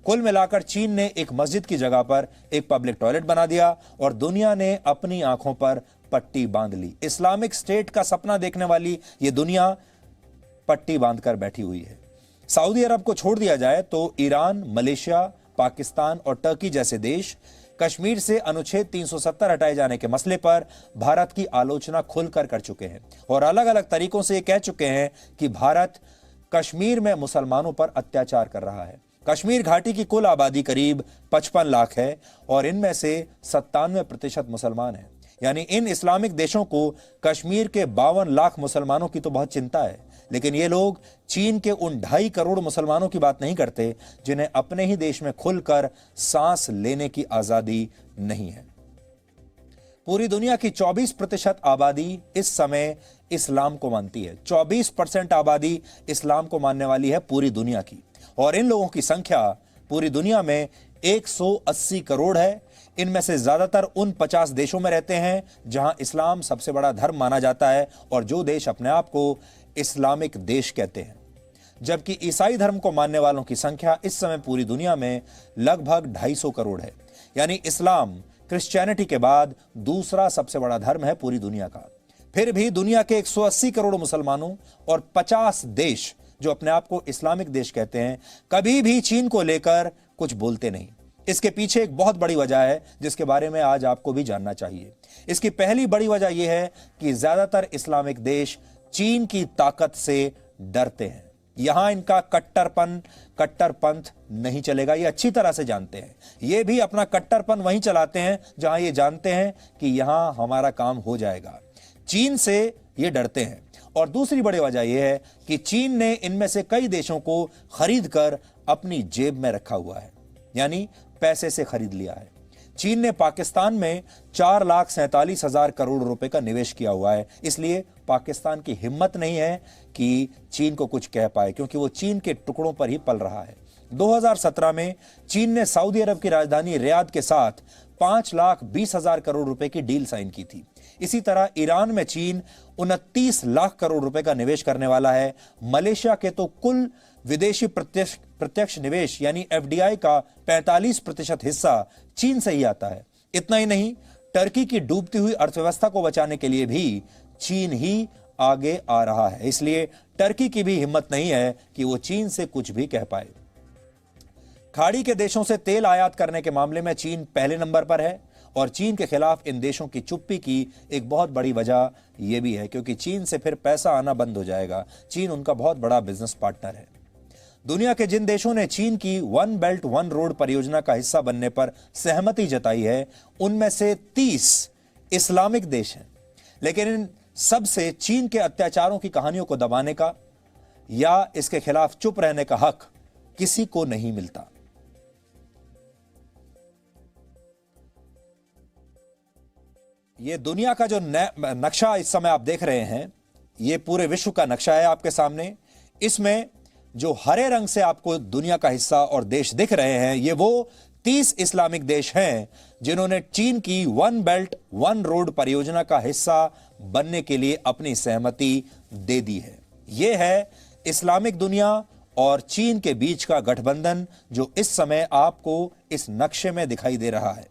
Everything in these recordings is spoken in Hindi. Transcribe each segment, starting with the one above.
कुल मिलाकर चीन ने एक मस्जिद की जगह पर एक पब्लिक टॉयलेट बना दिया और दुनिया ने अपनी आंखों पर पट्टी बांध ली। इस्लामिक स्टेट का सपना देखने वाली यह दुनिया पट्टी बांधकर बैठी हुई है। सऊदी अरब को छोड़ दिया जाए तो ईरान, मलेशिया, पाकिस्तान और टर्की जैसे देश कश्मीर से अनुच्छेद 370 हटाए जाने के मसले पर भारत की आलोचना खुलकर कर चुके हैं और अलग अलग तरीकों से ये कह चुके हैं कि भारत कश्मीर में मुसलमानों पर अत्याचार कर रहा है। कश्मीर घाटी की कुल आबादी करीब 55 लाख है और इनमें से 97% मुसलमान हैं। यानी इन इस्लामिक देशों को कश्मीर के 52 लाख मुसलमानों की तो बहुत चिंता है, लेकिन ये लोग चीन के उन 2.5 करोड़ मुसलमानों की बात नहीं करते जिन्हें अपने ही देश में खुलकर सांस लेने की आजादी नहीं है। पूरी दुनिया की 24% आबादी इस समय इस्लाम को मानती है। 24% आबादी इस्लाम को मानने वाली है पूरी दुनिया की, और इन लोगों की संख्या पूरी दुनिया में 180 करोड़ है। इनमें से ज्यादातर उन 50 देशों में रहते हैं जहां इस्लाम सबसे बड़ा धर्म माना जाता है और जो देश अपने आप को इस्लामिक देश कहते हैं, जबकि ईसाई धर्म को मानने वालों की संख्या इस समय पूरी दुनिया में लगभग 250 करोड़ है। यानी इस्लाम क्रिश्चियनिटी के बाद दूसरा सबसे बड़ा धर्म है पूरी दुनिया का। फिर भी दुनिया के 180 करोड़ मुसलमानों और 50 देश जो अपने आप को इस्लामिक देश कहते हैं कभी भी चीन को लेकर कुछ बोलते नहीं। इसके पीछे एक बहुत बड़ी वजह है जिसके बारे में आज आपको भी जानना चाहिए। इसकी पहली बड़ी वजह यह है कि ज्यादातर इस्लामिक देश चीन की ताकत से डरते हैं। यहां इनका कट्टरपंथ नहीं चलेगा, ये अच्छी तरह से जानते हैं। ये भी अपना कट्टरपन वहीं चलाते हैं जहां ये जानते हैं कि यहां हमारा काम हो जाएगा। चीन से ये डरते हैं। और दूसरी बड़ी वजह यह है कि चीन ने इनमें से कई देशों को खरीद कर अपनी जेब में रखा हुआ है, यानी पैसे से खरीद लिया है। चीन ने पाकिस्तान में 4,47,000 करोड़ रुपए का निवेश किया हुआ है। इसलिए पाकिस्तान की हिम्मत नहीं है कि चीन को कुछ कह पाए, क्योंकि वो चीन के टुकड़ों पर ही पल रहा है। 2017 में चीन ने सऊदी अरब की राजधानी रियाद के साथ 5,20,000 करोड़ रुपए की डील साइन की थी। इसी तरह ईरान में चीन 29 लाख करोड़ रुपए का निवेश करने वाला है। मलेशिया के तो कुल विदेशी प्रत्यक्ष निवेश यानी एफडीआई का 45% हिस्सा चीन से ही आता है। इतना ही नहीं, टर्की की डूबती हुई अर्थव्यवस्था को बचाने के लिए भी चीन ही आगे आ रहा है। इसलिए टर्की की भी हिम्मत नहीं है कि वो चीन से कुछ भी कह पाए। खाड़ी के देशों से तेल आयात करने के मामले में चीन पहले नंबर पर है और चीन के खिलाफ इन देशों की चुप्पी की एक बहुत बड़ी वजह यह भी है क्योंकि चीन से फिर पैसा आना बंद हो जाएगा। चीन उनका बहुत बड़ा बिजनेस पार्टनर है। दुनिया के जिन देशों ने चीन की वन बेल्ट वन रोड परियोजना का हिस्सा बनने पर सहमति जताई है उनमें से 30 इस्लामिक देश हैं, लेकिन इन सब से चीन के अत्याचारों की कहानियों को दबाने का या इसके खिलाफ चुप रहने का हक किसी को नहीं मिलता। ये दुनिया का जो नक्शा इस समय आप देख रहे हैं, ये पूरे विश्व का नक्शा है आपके सामने। इसमें जो हरे रंग से आपको दुनिया का हिस्सा और देश दिख रहे हैं, ये वो 30 इस्लामिक देश हैं जिन्होंने चीन की वन बेल्ट वन रोड परियोजना का हिस्सा बनने के लिए अपनी सहमति दे दी है। यह है इस्लामिक दुनिया और चीन के बीच का गठबंधन जो इस समय आपको इस नक्शे में दिखाई दे रहा है।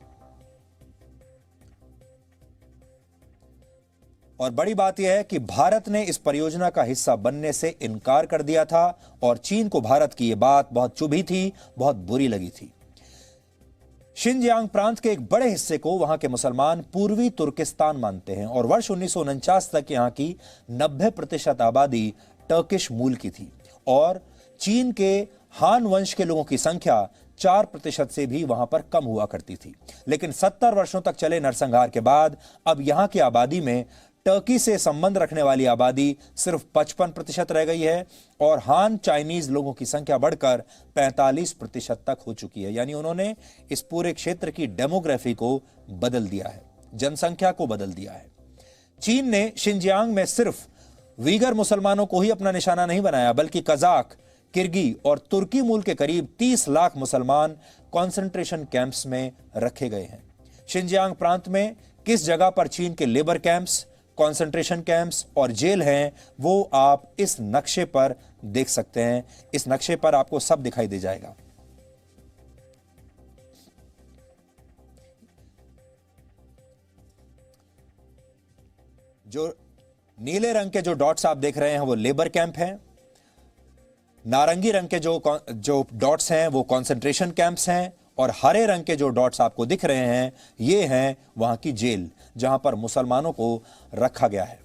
और बड़ी बात यह है कि भारत ने इस परियोजना का हिस्सा बनने से इनकार कर दिया था और चीन को भारत की यह बात बहुत चुभी थी, बहुत बुरी लगी थी। शिनजियांग प्रांत के एक बड़े हिस्से को वहां के मुसलमान पूर्वी तुर्किस्तान मानते हैं और वर्ष 1949 तक यहां की 90% आबादी टर्किश मूल की थी और चीन के हान वंश के लोगों की संख्या 4% से भी वहां पर कम हुआ करती थी। लेकिन 70 वर्षों तक चले नरसंहार के बाद अब यहां की आबादी में टर्की से संबंध रखने वाली आबादी सिर्फ 55% रह गई है और हान चाइनीज लोगों की संख्या बढ़कर 45% तक हो चुकी है। यानी उन्होंने इस पूरे क्षेत्र की डेमोग्राफी को बदल दिया है, जनसंख्या को बदल दिया है। चीन ने शिनजियांग में सिर्फ वीगर मुसलमानों को ही अपना निशाना नहीं बनाया, बल्कि कजाक, किर्गी और तुर्की मूल के करीब 30 लाख मुसलमान कॉन्सेंट्रेशन कैंप्स में रखे गए हैं। शिनजियांग प्रांत में किस जगह पर चीन के लेबर कैंप्स, कॉन्सेंट्रेशन कैंप्स और जेल हैं, वो आप इस नक्शे पर देख सकते हैं। इस नक्शे पर आपको सब दिखाई दे जाएगा। जो नीले रंग के जो डॉट्स आप देख रहे हैं वो लेबर कैंप हैं, नारंगी रंग के जो डॉट्स हैं वो कंसंट्रेशन कैंप्स हैं, और हरे रंग के जो डॉट्स आपको दिख रहे हैं ये हैं वहां की जेल जहां पर मुसलमानों को रखा गया है।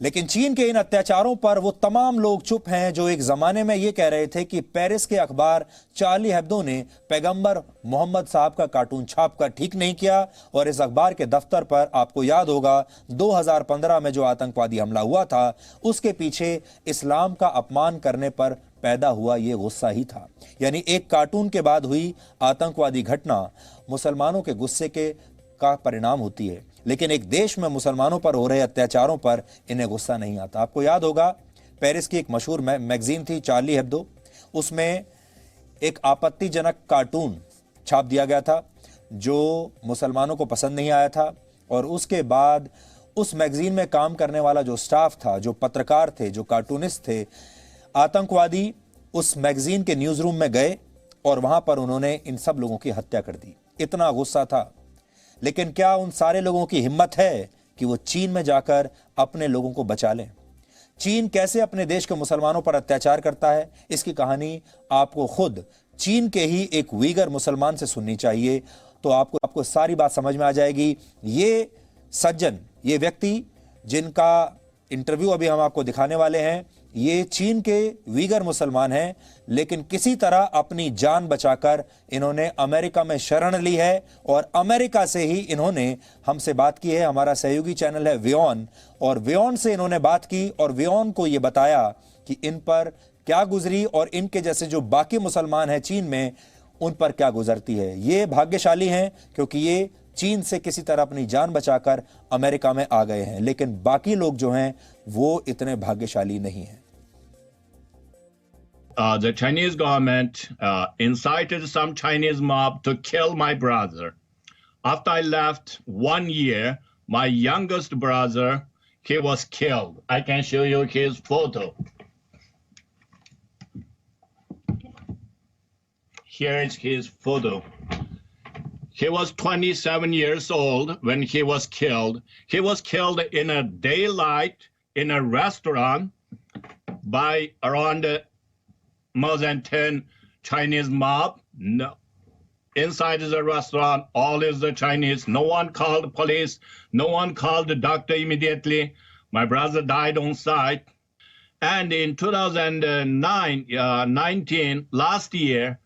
लेकिन चीन के इन अत्याचारों पर वो तमाम लोग चुप हैं जो एक जमाने में ये कह रहे थे कि पेरिस के अखबार चार्ली हेब्दो ने पैगंबर मोहम्मद साहब का कार्टून छापकर ठीक नहीं किया, और इस अखबार के दफ्तर पर आपको याद होगा 2015 में जो आतंकवादी हमला हुआ था उसके पीछे इस्लाम का अपमान करने पर पैदा हुआ ये गुस्सा ही था। यानी एक कार्टून के बाद हुई आतंकवादी घटना मुसलमानों के गुस्से का परिणाम होती है, लेकिन एक देश में मुसलमानों पर हो रहे अत्याचारों पर इन्हें गुस्सा नहीं आता। आपको याद होगा पेरिस की एक मशहूर मैगजीन थी चार्ली हेब्दो, उसमें एक आपत्तिजनक कार्टून छाप दिया गया था जो मुसलमानों को पसंद नहीं आया था, और उसके बाद उस मैगजीन में काम करने वाला जो स्टाफ था, जो पत्रकार थे, जो कार्टूनिस्ट थे, आतंकवादी उस मैगजीन के न्यूज़ रूम में गए और वहां पर उन्होंने इन सब लोगों की हत्या कर दी। इतना गुस्सा था। लेकिन क्या उन सारे लोगों की हिम्मत है कि वो चीन में जाकर अपने लोगों को बचा लें? चीन कैसे अपने देश के मुसलमानों पर अत्याचार करता है, इसकी कहानी आपको खुद चीन के ही एक वीगर मुसलमान से सुननी चाहिए, तो आपको सारी बात समझ में आ जाएगी। ये सज्जन, ये व्यक्ति जिनका इंटरव्यू अभी हम आपको दिखाने वाले हैं, ये चीन के वीगर मुसलमान हैं, लेकिन किसी तरह अपनी जान बचाकर इन्होंने अमेरिका में शरण ली है, और अमेरिका से ही इन्होंने हमसे बात की है। हमारा सहयोगी चैनल है वियॉन, और वियॉन से इन्होंने बात की और वियॉन को ये बताया कि इन पर क्या गुजरी और इनके जैसे जो बाकी मुसलमान हैं चीन में उन पर क्या गुजरती है। ये भाग्यशाली हैं क्योंकि ये चीन से किसी तरह अपनी जान बचाकर अमेरिका में आ गए हैं, लेकिन बाकी लोग जो हैं वो इतने भाग्यशाली नहीं हैं। The Chinese government incited some Chinese mob to kill my brother. After I left 1 year, my youngest brother, he was killed. I can show you his photo. Here is his photo. He was 27 years old when he was killed. He was killed in a daylight in a restaurant by around more than 10 Chinese mob. No. Inside the restaurant, all is the Chinese. No one called police. No one called the doctor immediately. My brother died on site. And in 2019, last year,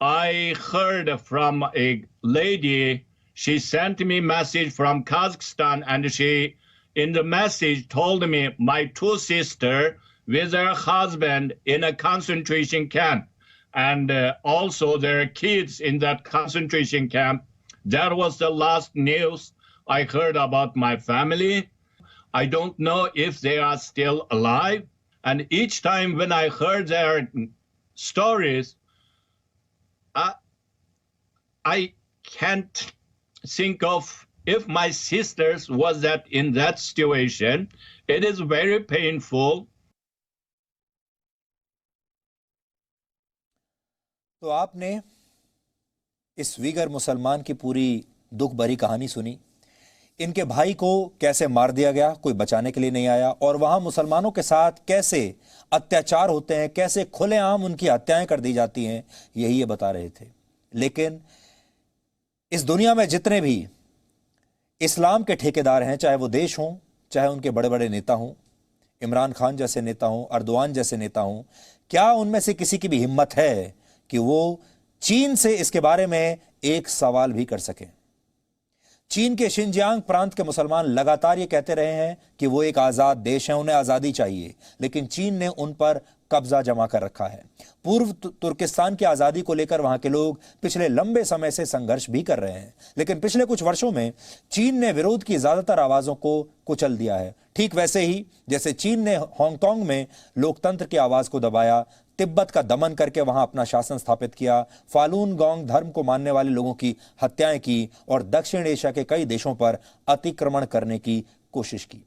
I heard from a lady. She sent me a message from Kazakhstan, and she, in the message, told me my two sisters with their husband in a concentration camp, and also their kids in that concentration camp. That was the last news I heard about my family. I don't know if they are still alive. And each time when I heard their stories, I can't think of if my sisters was that in that situation. It is very painful. तो आपने इस वीगर मुसलमान की पूरी दुख भरी कहानी सुनी। इनके भाई को कैसे मार दिया गया, कोई बचाने के लिए नहीं आया, और वहां मुसलमानों के साथ कैसे अत्याचार होते हैं, कैसे खुलेआम उनकी हत्याएं कर दी जाती हैं, यही ये बता रहे थे। लेकिन इस दुनिया में जितने भी इस्लाम के ठेकेदार हैं, चाहे वो देश हों, चाहे उनके बड़े बड़े नेता हों, इमरान खान जैसे नेता हों, अर्दवान जैसे नेता हों, क्या उनमें से किसी की भी हिम्मत है कि वो चीन से इसके बारे में एक सवाल भी कर सकें? चीन के शिनजियांग प्रांत के मुसलमान लगातार ये कहते रहे हैं कि वो एक आज़ाद देश है, उन्हें आज़ादी चाहिए, लेकिन चीन ने उन पर कब्जा जमा कर रखा है। पूर्व तुर्किस्तान की आज़ादी को लेकर वहां के लोग पिछले लंबे समय से संघर्ष भी कर रहे हैं, लेकिन पिछले कुछ वर्षों में चीन ने विरोध की ज्यादातर आवाज़ों को कुचल दिया है। ठीक वैसे ही जैसे चीन ने हांगकांग में लोकतंत्र की आवाज़ को दबाया, तिब्बत का दमन करके वहां अपना शासन स्थापित किया, फालून गोंग धर्म को मानने वाले लोगों की हत्याएं की और दक्षिण एशिया के कई देशों पर अतिक्रमण करने की कोशिश की।